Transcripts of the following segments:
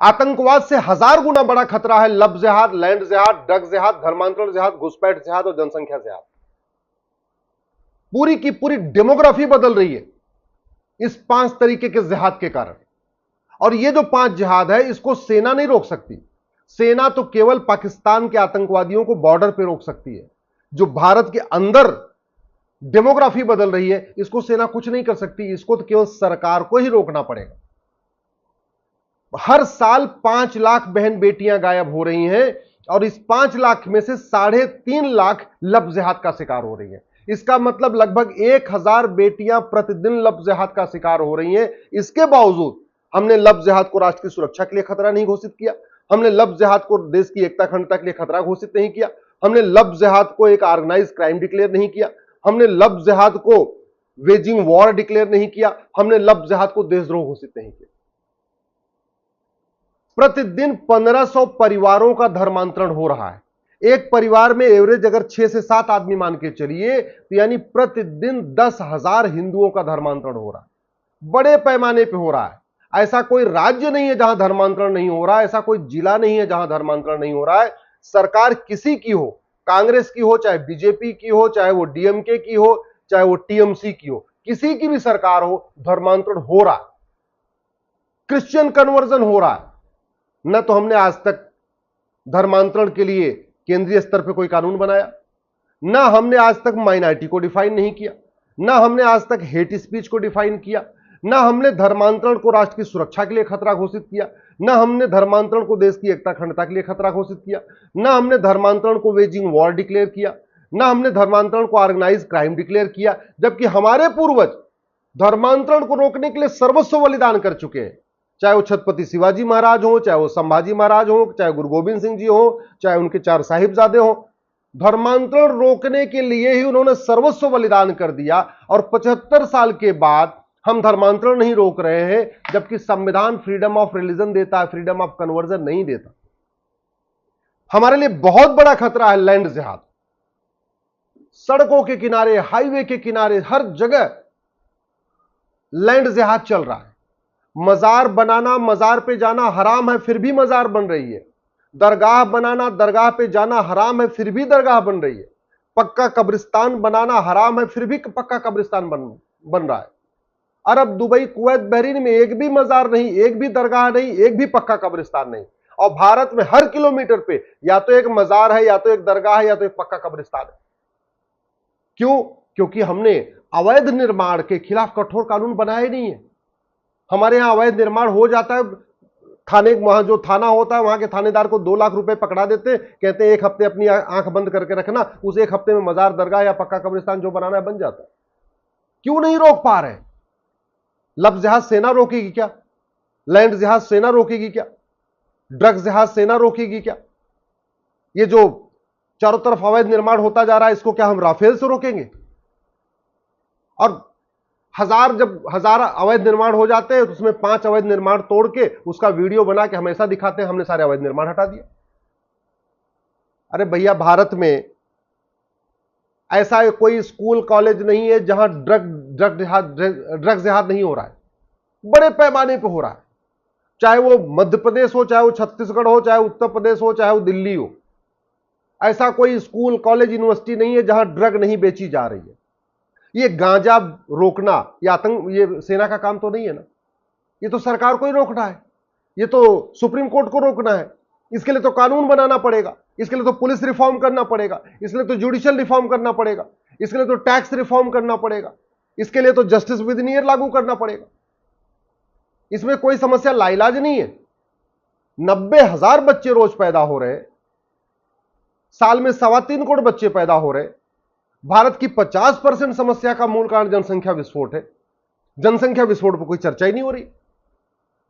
आतंकवाद से 1000 गुना बड़ा खतरा है लब जिहाद, लैंड जिहाद, ड्रग जिहाद, धर्मांतरण जिहाद, घुसपैठ जिहाद और जनसंख्या जिहाद। पूरी की पूरी डेमोग्राफी बदल रही है इस 5 तरीके के जिहाद के कारण। और ये जो 5 जिहाद है, इसको सेना नहीं रोक सकती। सेना तो केवल पाकिस्तान के आतंकवादियों को बॉर्डर पर रोक सकती है। जो भारत के अंदर डेमोग्राफी बदल रही है, इसको सेना कुछ नहीं कर सकती। इसको तो केवल सरकार को ही रोकना पड़ेगा। हर साल 5 लाख बहन बेटियां गायब हो रही हैं और इस 5 लाख में से 3.5 लाख लब जिहाद का शिकार हो रही हैं। इसका मतलब लगभग 1000 बेटियां प्रतिदिन लब जिहाद का शिकार हो रही हैं। इसके बावजूद हमने लब जिहाद को राष्ट्र की सुरक्षा के लिए खतरा नहीं घोषित किया। हमने लब जिहाद को देश की एकता अखंडता के लिए खतरा घोषित नहीं किया। हमने लब जिहाद को एक ऑर्गेनाइज क्राइम डिक्लेयर नहीं किया। हमने लब जिहाद को वेजिंग वॉर डिक्लेयर नहीं किया। हमने लब जिहाद को देशद्रोह घोषित नहीं किया। प्रतिदिन 1500 परिवारों का धर्मांतरण हो रहा है। एक परिवार में एवरेज अगर 6 से 7 आदमी मान के चलिए तो यानी प्रतिदिन 10,000 हिंदुओं का धर्मांतरण हो रहा है। बड़े पैमाने पे हो रहा है। ऐसा कोई राज्य नहीं है जहां धर्मांतरण नहीं हो रहा है। ऐसा कोई जिला नहीं है जहां धर्मांतरण नहीं हो रहा है। सरकार किसी की हो, कांग्रेस की हो, चाहे बीजेपी की हो, चाहे वो डीएमके की हो, चाहे वो टीएमसी की हो, किसी की भी सरकार हो, धर्मांतरण हो रहा है। क्रिश्चियन कन्वर्जन हो रहा है। न तो हमने आज तक धर्मांतरण के लिए केंद्रीय स्तर पर कोई कानून बनाया, न हमने आज तक माइनॉरिटी को डिफाइन नहीं किया, न हमने आज तक हेट स्पीच को डिफाइन किया, न हमने धर्मांतरण को राष्ट्र की सुरक्षा के लिए खतरा घोषित किया, न हमने धर्मांतरण को देश की एकता अखंडता के लिए खतरा घोषित किया, न हमने धर्मांतरण को वेजिंग वॉर डिक्लेयर किया, न हमने धर्मांतरण को ऑर्गेनाइज क्राइम डिक्लेयर किया। जबकि हमारे पूर्वज धर्मांतरण को रोकने के लिए सर्वस्व बलिदान कर चुके हैं। चाहे वो छत्रपति शिवाजी महाराज हो, चाहे वो संभाजी महाराज हो, चाहे गुरु गोविंद सिंह जी हो, चाहे उनके 4 साहिबजादे हो, धर्मांतरण रोकने के लिए ही उन्होंने सर्वस्व बलिदान कर दिया। और 75 साल के बाद हम धर्मांतरण नहीं रोक रहे हैं, जबकि संविधान फ्रीडम ऑफ रिलीजन देता है, फ्रीडम ऑफ कन्वर्जन नहीं देता। हमारे लिए बहुत बड़ा खतरा है लैंड जिहाद। सड़कों के किनारे, हाईवे के किनारे, हर जगह लैंड जिहाद चल रहा है। मजार बनाना, मजार पे जाना हराम है, फिर भी मजार बन रही है। दरगाह बनाना, दरगाह पे जाना हराम है, फिर भी दरगाह बन रही है। पक्का कब्रिस्तान बनाना हराम है, फिर भी पक्का कब्रिस्तान बन रहा है। अरब, दुबई, कुवैत, बहरीन में एक भी मजार नहीं, एक भी दरगाह नहीं, एक भी पक्का कब्रिस्तान नहीं। और भारत में हर किलोमीटर पे या तो एक मजार है, या तो एक दरगाह है, या तो एक पक्का कब्रिस्तान है। क्यों? क्योंकि हमने अवैध निर्माण के खिलाफ कठोर कानून बनाया ही नहीं है। हमारे यहां अवैध निर्माण हो जाता है, थाने, वहां जो थाना होता है वहां के थानेदार को 2 लाख रुपए पकड़ा देते, कहते हैं 1 हफ्ते अपनी आंख बंद करके रखना, उस 1 हफ्ते में मजार, दरगाह या पक्का कब्रिस्तान जो बनाना है बन जाता है। क्यों नहीं रोक पा रहे? लब जिहाद सेना रोकेगी क्या? लैंड जिहाद सेना रोकेगी क्या? ड्रग्स जिहाद सेना रोकेगी क्या? ये जो चारों तरफ अवैध निर्माण होता जा रहा है, इसको क्या हम राफेल से रोकेंगे? और जब 1000 अवैध निर्माण हो जाते हैं तो उसमें 5 अवैध निर्माण तोड़ के उसका वीडियो बना के हमेशा दिखाते हैं हमने सारे अवैध निर्माण हटा दिए। अरे भैया, भारत में ऐसा कोई स्कूल कॉलेज नहीं है जहां ड्रग जिहाद नहीं हो रहा है। बड़े पैमाने पे हो रहा है। चाहे वो मध्य प्रदेश हो, चाहे वो छत्तीसगढ़ हो, चाहे उत्तर प्रदेश हो, चाहे वो दिल्ली हो। ऐसा कोई स्कूल, कॉलेज, यूनिवर्सिटी नहीं है जहां ड्रग नहीं बेची जा रही है। ये गांजा रोकना, ये सेना का काम तो नहीं है ना। ये तो सरकार को ही रोकना है। ये तो सुप्रीम कोर्ट को रोकना है। इसके लिए तो कानून बनाना पड़ेगा, इसके लिए तो पुलिस रिफॉर्म करना पड़ेगा, इसके लिए तो जुडिशियल रिफॉर्म करना पड़ेगा, इसके लिए तो टैक्स रिफॉर्म करना पड़ेगा, इसके लिए तो जस्टिस विद इन ईयर लागू करना पड़ेगा। इसमें कोई समस्या लाइलाज नहीं है। 90,000 बच्चे रोज पैदा हो रहे, साल में 3.25 करोड़ बच्चे पैदा हो रहे। भारत की 50% समस्या का मूल कारण जनसंख्या विस्फोट है। जनसंख्या विस्फोट पर कोई चर्चा ही नहीं हो रही।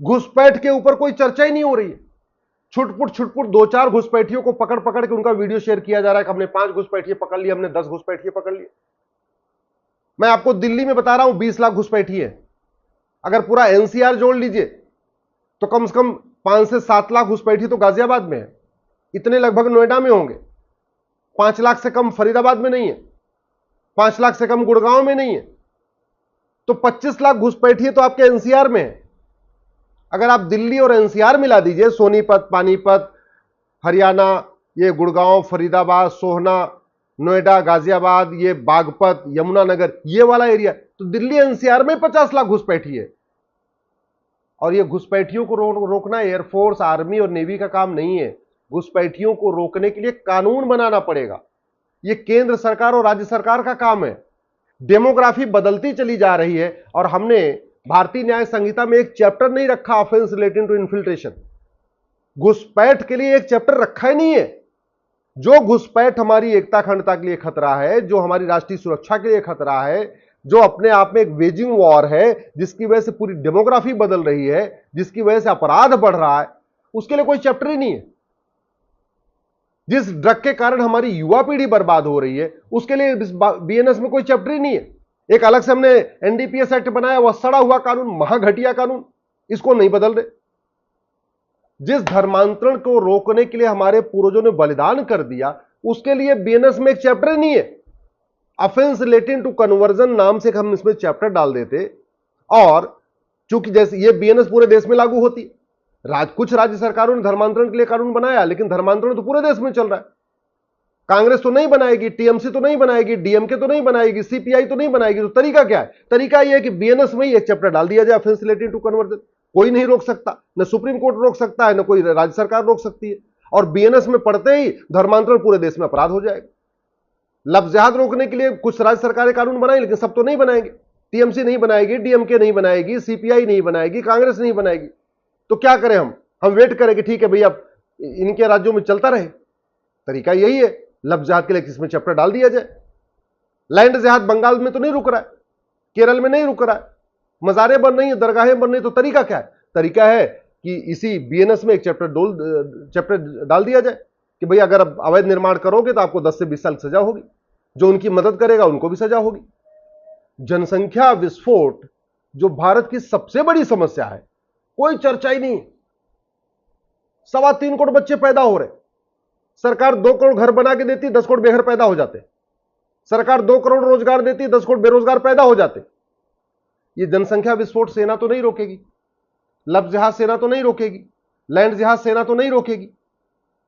घुसपैठ के ऊपर कोई चर्चा ही नहीं हो रही है। छुटपुट 2-4 घुसपैठियों को पकड़ के उनका वीडियो शेयर किया जा रहा है कि हमने 5 घुसपैठिए पकड़ लिए, हमने 10 घुसपैठिए पकड़ लिए। मैं आपको दिल्ली में बता रहा हूं 20 लाख घुसपैठिए। अगर पूरा एनसीआर जोड़ लीजिए तो कम से कम 5 से 7 लाख घुसपैठिए तो गाजियाबाद में है। इतने लगभग नोएडा में होंगे। 5 लाख से कम फरीदाबाद में नहीं है, 5 लाख से कम गुड़गांव में नहीं है। तो 25 लाख घुसपैठिए तो आपके एनसीआर में है। अगर आप दिल्ली और एनसीआर मिला दीजिए, सोनीपत, पानीपत, हरियाणा, ये गुड़गांव, फरीदाबाद, सोहना, नोएडा, गाजियाबाद, ये बागपत, यमुनानगर, ये वाला एरिया, तो दिल्ली एनसीआर में 50 लाख घुसपैठी है। और ये घुसपैठियों को रोकना एयरफोर्स, आर्मी और नेवी का काम नहीं है। घुसपैठियों को रोकने के लिए कानून बनाना पड़ेगा। ये केंद्र सरकार और राज्य सरकार का काम है। डेमोग्राफी बदलती चली जा रही है और हमने भारतीय न्याय संहिता में एक चैप्टर नहीं रखा ऑफेंस रिलेटिंग टू इन्फिल्ट्रेशन। घुसपैठ के लिए एक चैप्टर रखा ही नहीं है। जो घुसपैठ हमारी एकता अखंडता के लिए खतरा है, जो हमारी राष्ट्रीय सुरक्षा के लिए खतरा है, जो अपने आप में एक वेजिंग वॉर है, जिसकी वजह से पूरी डेमोग्राफी बदल रही है, जिसकी वजह से अपराध बढ़ रहा है, उसके लिए कोई चैप्टर ही नहीं है। जिस ड्रग के कारण हमारी युवा पीढ़ी बर्बाद हो रही है, उसके लिए बीएनएस में कोई चैप्टर ही नहीं है। एक अलग से हमने एनडीपीएस एक्ट बनाया, वह सड़ा हुआ कानून, महाघटिया कानून, इसको नहीं बदल रहे। जिस धर्मांतरण को रोकने के लिए हमारे पूर्वजों ने बलिदान कर दिया, उसके लिए बीएनएस में एक चैप्टर ही नहीं है। ऑफेंस रिलेटिंग टू कन्वर्जन नाम से हम इसमें चैप्टर डाल देते, और चूंकि जैसे ये बीएनएस पूरे देश में लागू होती, कुछ राज्य सरकारों ने धर्मांतरण के लिए कानून बनाया, लेकिन धर्मांतरण तो पूरे देश में चल रहा है। कांग्रेस तो नहीं बनाएगी, टीएमसी तो नहीं बनाएगी, डीएमके तो नहीं बनाएगी, सीपीआई तो नहीं बनाएगी। तो तरीका क्या है? तरीका यह है कि बीएनएस में ही एक चैप्टर डाल दिया जाए, ऑफेंस रिलेटिंग टू कन्वर्जन। कोई नहीं रोक सकता, न सुप्रीम कोर्ट रोक सकता है, न कोई राज्य सरकार रोक सकती है। और बीएनएस में पढ़ते ही धर्मांतरण पूरे देश में अपराध हो जाएगा। लफ्ज जिहाद रोकने के लिए कुछ राज्य सरकारें कानून बनाए, लेकिन सब तो नहीं बनाएंगे। टीएमसी नहीं बनाएगी, डीएमके नहीं बनाएगी, सीपीआई नहीं बनाएगी, कांग्रेस नहीं बनाएगी। तो क्या करें हम वेट करें कि ठीक है भैया इनके राज्यों में चलता रहे। तरीका यही है, लफ्ज जिहाद के लिए किसमें चैप्टर डाल दिया जाए। लैंड जिहाद बंगाल में तो नहीं रुक रहा है, केरल में नहीं रुक रहा है, मजारें बन रही है, दरगाहें बन रही, तो तरीका क्या है? तरीका है कि इसी बीएनएस में एक चैप्टर डाल दिया जाए कि भैया अगर अवैध निर्माण करोगे तो आपको 10 से 20 साल की सजा होगी, जो उनकी मदद करेगा उनको भी सजा होगी। जनसंख्या विस्फोट जो भारत की सबसे बड़ी समस्या है, कोई चर्चा ही नहीं। 3.25 करोड़ बच्चे पैदा हो रहे, सरकार 2 करोड़ घर बना के देती, 10 करोड़ बेघर पैदा हो जाते। सरकार 2 करोड़ रोजगार देती, 10 करोड़ बेरोजगार पैदा हो जाते। ये जनसंख्या विस्फोट सेना तो नहीं रोकेगी, लफ्ज जिहाद सेना तो नहीं रोकेगी, लैंड जिहाद सेना तो नहीं रोकेगी,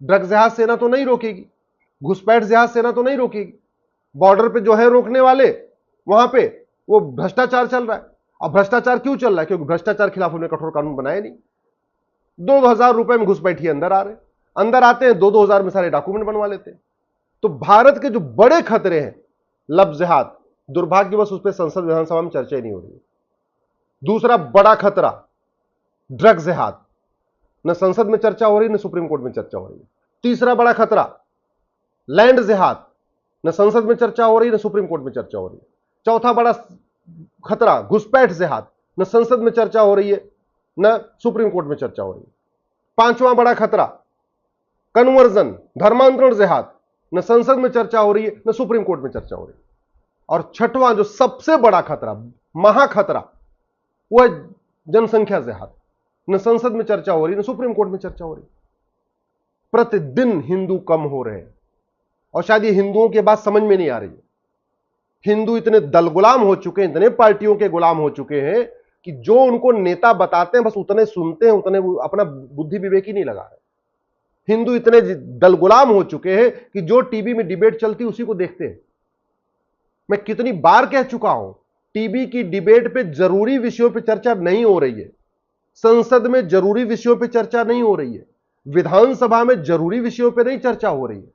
ड्रग जिहाद सेना तो नहीं रोकेगी, घुसपैठ जिहाद सेना तो नहीं रोकेगी। बॉर्डर पे जो है रोकने वाले, वहां पे वो भ्रष्टाचार चल रहा है। अब भ्रष्टाचार क्यों चल रहा है? क्योंकि भ्रष्टाचार खिलाफ उन्होंने कठोर कानून बनाया नहीं। 2,000 रुपए में घुसपैठिए अंदर आ रहे, अंदर आते हैं 2-2 हजार में सारे डॉक्यूमेंट बनवा लेते हैं। तो भारत के जो बड़े खतरे हैं, लफ्ज जिहाद, दुर्भाग्यवश उस पर संसद विधानसभा में चर्चा ही नहीं हो रही। दूसरा बड़ा खतरा ड्रग जिहाद, न संसद में चर्चा हो रही, न सुप्रीम कोर्ट में चर्चा हो रही। तीसरा बड़ा खतरा लैंड जिहाद, न संसद में चर्चा हो रही, न सुप्रीम कोर्ट में चर्चा हो रही। चौथा बड़ा खतरा घुसपैठ जिहाद, न संसद में चर्चा हो रही है, न सुप्रीम कोर्ट में चर्चा हो रही है। पांचवां बड़ा खतरा कन्वर्जन, धर्मांतरण जिहाद, न संसद में चर्चा हो रही है, न सुप्रीम कोर्ट में चर्चा हो रही है। और छठवां जो सबसे बड़ा खतरा, महाखतरा, वह जनसंख्या जिहाद, न संसद में चर्चा हो रही, न सुप्रीम कोर्ट में चर्चा हो रही। प्रतिदिन हिंदू कम हो रहे हैं, और शायद ये हिंदुओं की बात समझ में नहीं आ रही है। हिंदू इतने दल गुलाम हो चुके हैं, इतने पार्टियों के गुलाम हो चुके हैं कि जो उनको नेता बताते हैं बस उतने सुनते हैं, उतने अपना बुद्धि विवेक ही नहीं लगा रहे। हिंदू इतने दल गुलाम हो चुके हैं कि जो टीवी में डिबेट चलती उसी को देखते हैं। मैं कितनी बार कह चुका हूं, टीवी की डिबेट पे जरूरी विषयों पे चर्चा नहीं हो रही है, संसद में जरूरी विषयों पे चर्चा नहीं हो रही है, विधानसभा में जरूरी विषयों पे नहीं चर्चा हो रही है।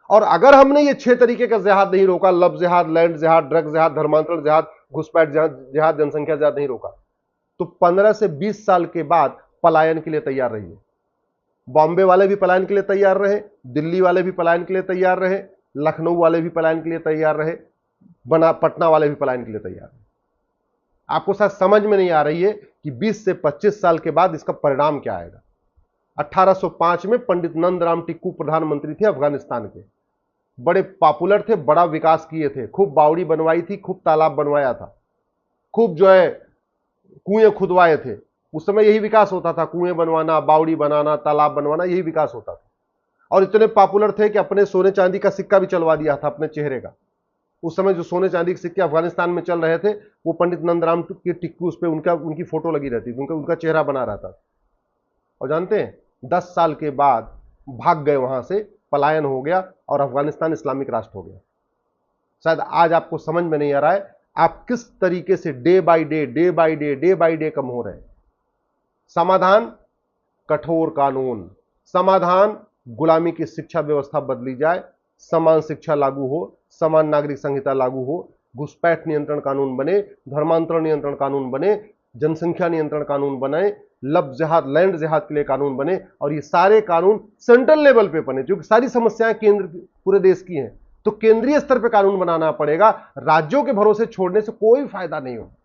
और अगर हमने ये 6 तरीके का जिहाद नहीं रोका, लफ्ज जिहाद, लैंड जिहाद, ड्रग जिहाद, धर्मांतरण जिहाद, घुसपैठ जिहाद, जनसंख्या जिहाद नहीं रोका, तो 15 से 20 साल के बाद पलायन के लिए तैयार रहिए। बॉम्बे वाले भी पलायन के लिए तैयार रहे, दिल्ली वाले भी पलायन के लिए तैयार रहे, लखनऊ वाले भी पलायन के लिए तैयार रहे, पटना वाले भी पलायन के लिए तैयार रहे। आपको शायद समझ में नहीं आ रही है कि 20 से 25 साल के बाद इसका परिणाम क्या आएगा। 1805 में पंडित नंदराम टिक्कू प्रधानमंत्री थे अफगानिस्तान के, बड़े पॉपुलर थे, बड़ा विकास किए थे, खूब बावड़ी बनवाई थी, खूब तालाब बनवाया था, खूब जो है कुएं खुदवाए थे। उस समय यही विकास होता था, कुएं बनवाना, बावड़ी बनाना, तालाब बनवाना, यही विकास होता था। और इतने पॉपुलर थे कि अपने सोने चांदी का सिक्का भी चलवा दिया था अपने चेहरे का। उस समय जो सोने चांदी के सिक्के अफगानिस्तान में चल रहे थे, वो पंडित नंदराम के टिक्कू, उस पर उनकी फोटो लगी रहती थी, उनका चेहरा बना रहता था। और जानते हैं 10 साल के बाद भाग गए, वहां से पलायन हो गया और अफगानिस्तान इस्लामिक राष्ट्र हो गया। शायद आज आपको समझ में नहीं आ रहा है आप किस तरीके से डे बाय डे कम हो रहे हैं। समाधान कठोर कानून, समाधान गुलामी की शिक्षा व्यवस्था बदली जाए, समान शिक्षा लागू हो, समान नागरिक संहिता लागू हो, घुसपैठ नियंत्रण कानून बने, धर्मांतरण नियंत्रण कानून बने, जनसंख्या नियंत्रण कानून बने, लब जिहाद लैंड जिहाद के लिए कानून बने, और ये सारे कानून सेंट्रल लेवल पे बने, क्योंकि सारी समस्याएं केंद्र पूरे देश की हैं, तो केंद्रीय स्तर पे कानून बनाना पड़ेगा। राज्यों के भरोसे छोड़ने से कोई फायदा नहीं होगा।